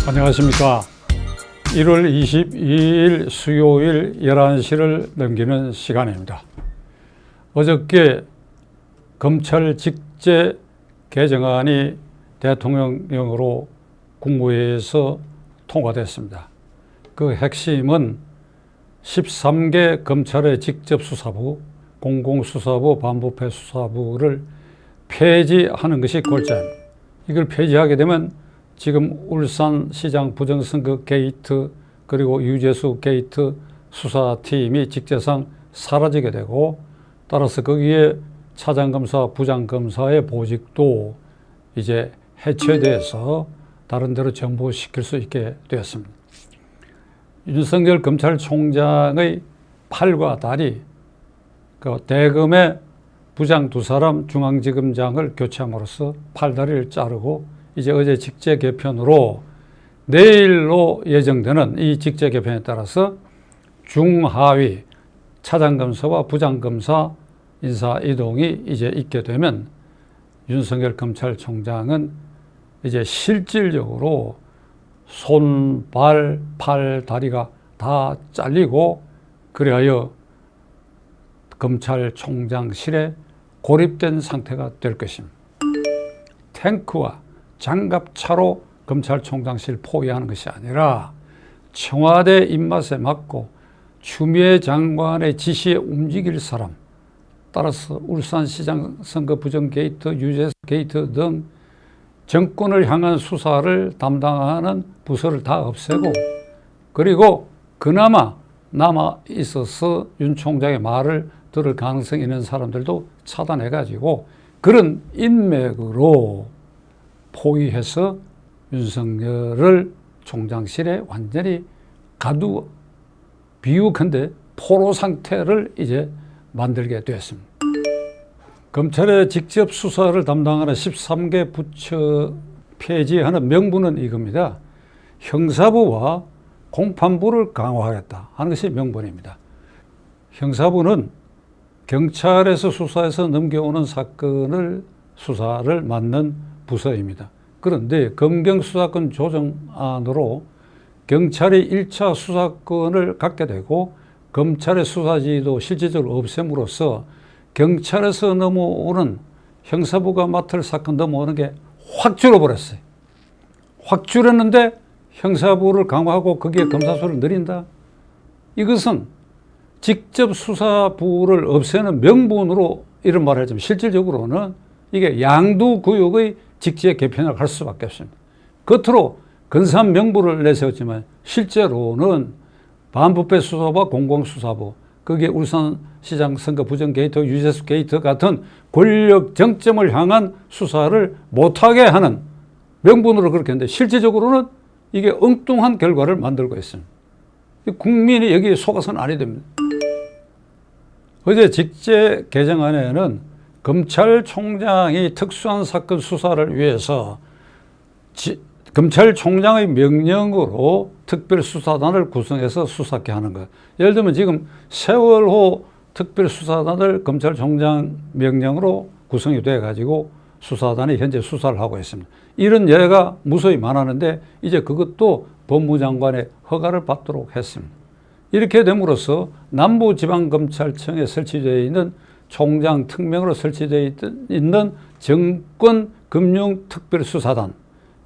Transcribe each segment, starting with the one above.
안녕하십니까. 1월 22일 수요일 11시를 넘기는 시간입니다. 어저께 검찰 직제 개정안이 대통령령으로 국무회의에서 통과됐습니다. 그 핵심은 13개 검찰의 직접수사부, 공공수사부, 반부패수사부를 폐지하는 것이 골자입니다. 이걸 폐지하게 되면 지금 울산시장 부정선거 게이트 그리고 유재수 게이트 수사팀이 직제상 사라지게 되고, 따라서 거기에 차장검사, 부장검사의 보직도 이제 해체돼서 다른 데로 전보시킬 수 있게 되었습니다. 윤석열 검찰총장의 팔과 다리, 그 대검의 부장 2사람 중앙지검장을 교체함으로써 팔다리를 자르고, 이제 어제 직제 개편으로 내일로 예정되는 이 직제 개편에 따라서 중하위 차장검사와 부장검사 인사 이동이 이제 있게 되면 윤석열 검찰총장은 이제 실질적으로 손, 발, 팔, 다리가 다 잘리고, 그리하여 검찰총장실에 고립된 상태가 될 것입니다. 탱크와 장갑차로 검찰총장실 포위하는 것이 아니라 청와대 입맛에 맞고 추미애 장관의 지시에 움직일 사람, 따라서 울산시장 선거 부정 게이트, 유재수 게이트 등 정권을 향한 수사를 담당하는 부서를 다 없애고, 그리고 그나마 남아 있어서 윤 총장의 말을 들을 가능성이 있는 사람들도 차단해가지고 그런 인맥으로 포위해서 윤석열을 총장실에 완전히 가두 비우컨대 포로 상태를 이제 만들게 되었습니다. 검찰의 직접 수사를 담당하는 13개 부처 폐지하는 명분은 이겁니다. 형사부와 공판부를 강화하겠다 하는 것이 명분입니다. 형사부는 경찰에서 수사해서 넘겨오는 사건을 수사를 맡는 부서입니다. 그런데 검경수사권 조정안으로 경찰이 1차 수사권을 갖게 되고 검찰의 수사지도 실질적으로 없앰으로써 경찰에서 넘어오는 형사부가 맡을 사건 넘어오는 게 확 줄어버렸어요. 확 줄었는데 형사부를 강화하고 거기에 검사 수를 늘린다? 이것은 직접 수사부를 없애는 명분으로 이런 말을 하지만 실질적으로는 이게 양두구역의 직제 개편을 할 수밖에 없습니다. 겉으로 근사한 명분을 내세웠지만 실제로는 반부패 수사부와 공공수사부, 거기에 울산시장 선거 부정 게이트, 유재수 게이트 같은 권력 정점을 향한 수사를 못하게 하는 명분으로 그렇게 했는데 실질적으로는 이게 엉뚱한 결과를 만들고 있습니다. 국민이 여기에 속아서는 아니 됩니다. 어제 직제 개정안에는 검찰총장이 특수한 사건 수사를 위해서 검찰총장의 명령으로 특별수사단을 구성해서 수사하게 하는 것. 예를 들면 지금 세월호 특별수사단을 검찰총장 명령으로 구성이 돼가지고 수사단이 현재 수사를 하고 있습니다. 이런 예가 무수히 많았는데 이제 그것도 법무장관의 허가를 받도록 했습니다. 이렇게 됨으로써 남부지방검찰청에 설치되어 있는 총장 특명으로 설치되어 있는 정권금융특별수사단,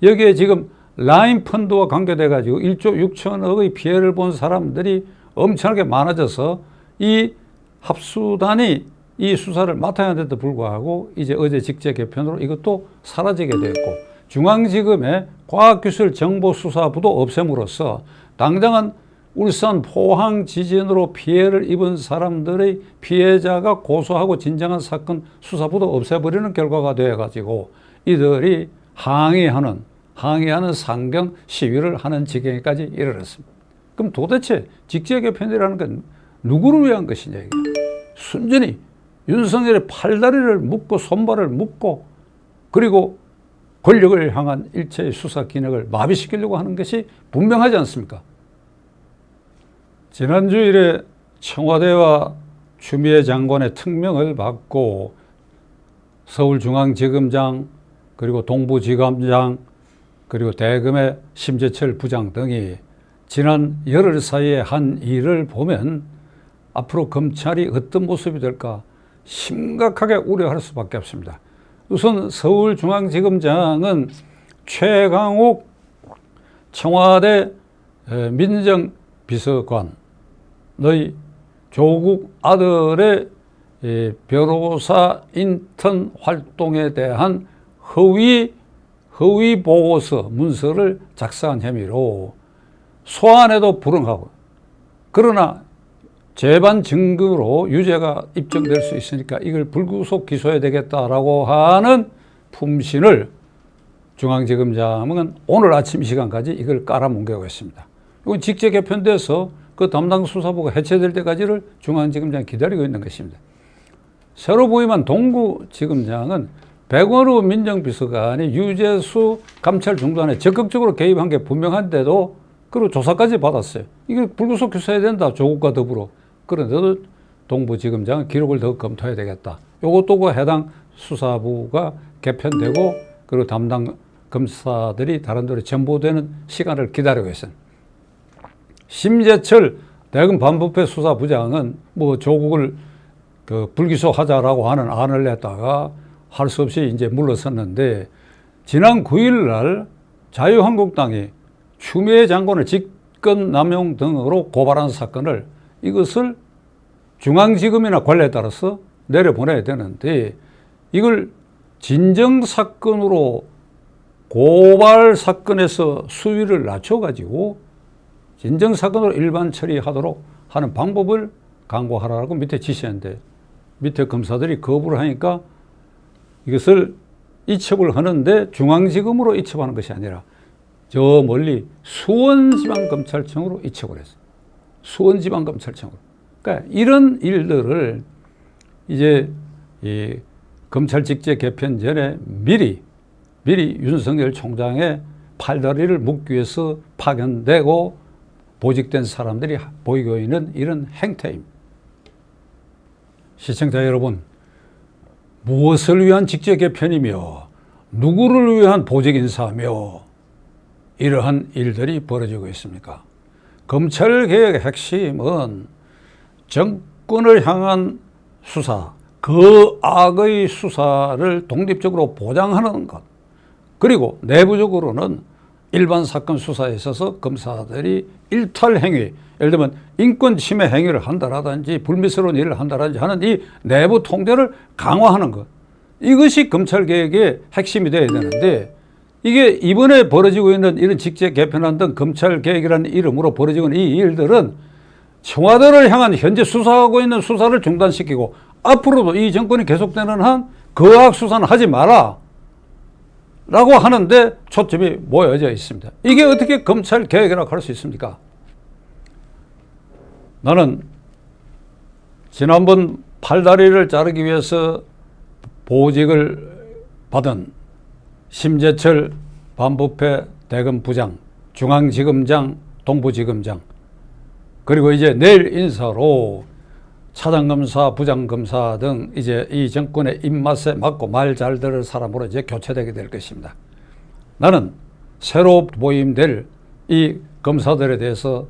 여기에 지금 라인 펀드와 관계돼 가지고 1조 6천억의 피해를 본 사람들이 엄청나게 많아져서 이 합수단이 이 수사를 맡아야 하는데도 불구하고 이제 어제 직제 개편으로 이것도 사라지게 되었고, 중앙지검의 과학기술정보수사부도 없앰으로써 당장은 울산 포항 지진으로 피해를 입은 사람들의 피해자가 고소하고 진정한 사건 수사부도 없애버리는 결과가 되어가지고 이들이 항의하는 상경 시위를 하는 지경에까지 이르렀습니다. 그럼 도대체 직제 개편이라는 건 누구를 위한 것이냐, 이게. 순전히 윤석열의 팔다리를 묶고 손발을 묶고 그리고 권력을 향한 일체의 수사 기능을 마비시키려고 하는 것이 분명하지 않습니까? 지난주일에 청와대와 추미애 장관의 특명을 받고 서울중앙지검장 그리고 동부지검장 그리고 대검의 심재철 부장 등이 지난 열흘 사이에 한 일을 보면 앞으로 검찰이 어떤 모습이 될까 심각하게 우려할 수밖에 없습니다. 우선 서울중앙지검장은 최강욱 청와대 민정비서관의 조국 아들의 변호사 인턴 활동에 대한 허위 보고서 문서를 작성한 혐의로 소환에도 불응하고, 그러나 재반 증거로 유죄가 입증될 수 있으니까 이걸 불구속 기소해야 되겠다라고 하는 품신을 중앙지검장은 오늘 아침 이 시간까지 이걸 깔아뭉개고 있습니다. 이건 직제 개편돼서 그 담당 수사부가 해체될 때까지를 중앙지검장이 기다리고 있는 것입니다. 새로 부임한 동구지검장은 백원우 민정비서관이 유재수 감찰 중단에 적극적으로 개입한 게 분명한데도 그리고 조사까지 받았어요. 이게 불구속 기소해야 된다, 조국과 더불어. 그런데도 동부지검장은 기록을 더 검토해야 되겠다. 이것도 그 해당 수사부가 개편되고 그리고 담당 검사들이 다른 데로 전보되는 시간을 기다리고 있어요. 심재철 대검 반부패 수사부장은 뭐 조국을 불기소하자라고 하는 안을 냈다가 할 수 없이 이제 물러섰는데, 지난 9일 날 자유한국당이 추미애 장관을 직권남용 등으로 고발한 사건을 이것을 중앙지검이나 관례에 따라서 내려보내야 되는데, 이걸 진정사건으로 고발 사건에서 수위를 낮춰가지고 진정사건으로 일반 처리하도록 하는 방법을 강구하라고 밑에 지시했는데, 밑에 검사들이 거부를 하니까 이것을 이첩을 하는데 중앙지검으로 이첩하는 것이 아니라 저 멀리 수원지방검찰청으로 이첩을 했어요. 수원지방검찰청으로. 그러니까 이런 일들을 이제 이 검찰 직제 개편 전에 미리 윤석열 총장의 팔다리를 묶기 위해서 파견되고 보직된 사람들이 보이고 있는 이런 행태입니다. 시청자 여러분, 무엇을 위한 직제 개편이며 누구를 위한 보직 인사며 이러한 일들이 벌어지고 있습니까? 검찰개혁의 핵심은 정권을 향한 수사, 그 악의 수사를 독립적으로 보장하는 것, 그리고 내부적으로는 일반 사건 수사에 있어서 검사들이 일탈 행위, 예를 들면 인권 침해 행위를 한다라든지 불미스러운 일을 한다라든지 하는 이 내부 통제를 강화하는 것, 이것이 검찰개혁의 핵심이 되어야 되는데, 이게 이번에 벌어지고 있는 이런 직제 개편안 등 검찰개혁이라는 이름으로 벌어지고 있는 이 일들은 청와대를 향한 현재 수사하고 있는 수사를 중단시키고 앞으로도 이 정권이 계속되는 한 거악 수사는 하지 마라 라고 하는데 초점이 모여져 있습니다. 이게 어떻게 검찰개혁이라고 할 수 있습니까? 나는 지난번 팔다리를 자르기 위해서 보직을 받은 심재철 반부패 대검 부장, 중앙지검장, 동부지검장, 그리고 이제 내일 인사로 차장검사, 부장검사 등 이제 이 정권의 입맛에 맞고 말 잘 들을 사람으로 이제 교체되게 될 것입니다. 나는 새로 보임될 이 검사들에 대해서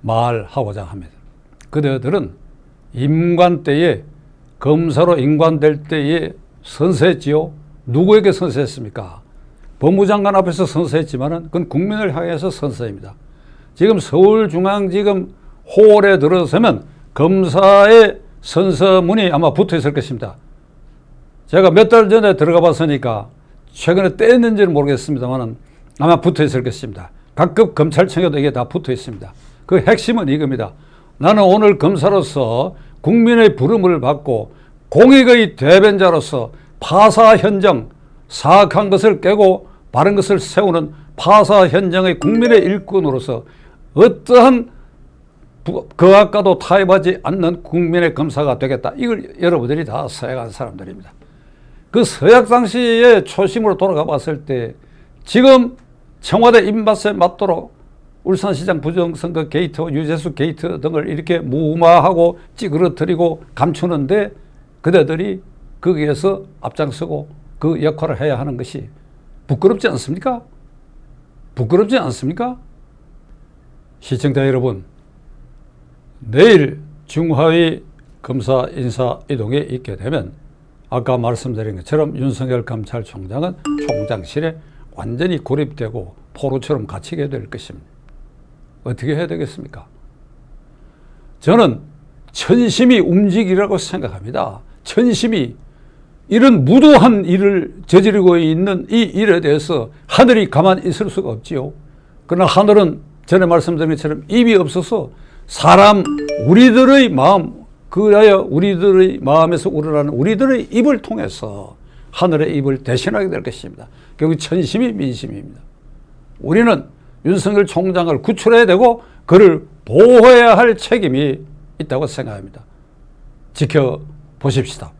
말하고자 합니다. 그들은 임관 때에 검사로 임관될 때에 선서했지요. 누구에게 선서했습니까? 법무장관 앞에서 선서했지만은 그건 국민을 향해서 선서입니다. 지금 서울중앙지검 홀에 들어서면 검사의 선서문이 아마 붙어 있을 것입니다. 제가 몇 달 전에 들어가 봤으니까 최근에 떼었는지는 모르겠습니다만 아마 붙어 있을 것입니다. 각급 검찰청에도 이게 다 붙어 있습니다. 그 핵심은 이겁니다. 나는 오늘 검사로서 국민의 부름을 받고 공익의 대변자로서 파사 현정, 사악한 것을 깨고 바른 것을 세우는 파사 현정의 국민의 일꾼으로서 어떠한 거악과도 타협하지 않는 국민의 검사가 되겠다. 이걸 여러분들이 다 서약한 사람들입니다. 그 서약 당시의 초심으로 돌아가 봤을 때 지금 청와대 입맛에 맞도록 울산시장 부정선거 게이트와 유재수 게이트 등을 이렇게 무마하고 찌그러뜨리고 감추는데 그대들이 거기에서 앞장서고 그 역할을 해야 하는 것이 부끄럽지 않습니까? 부끄럽지 않습니까? 시청자 여러분, 내일 중하위 검사 인사 이동에 있게 되면 아까 말씀드린 것처럼 윤석열 검찰총장은 총장실에 완전히 고립되고 포로처럼 갇히게 될 것입니다. 어떻게 해야 되겠습니까? 저는 천심이 움직이라고 생각합니다. 천심이 이런 무도한 일을 저지르고 있는 이 일에 대해서 하늘이 가만히 있을 수가 없지요. 그러나 하늘은 전에 말씀드린 것처럼 입이 없어서 사람 우리들의 마음, 그래야 우리들의 마음에서 우러나는 우리들의 입을 통해서 하늘의 입을 대신하게 될 것입니다. 결국 천심이 민심입니다. 우리는 윤석열 총장을 구출해야 되고 그를 보호해야 할 책임이 있다고 생각합니다. 지켜보십시다.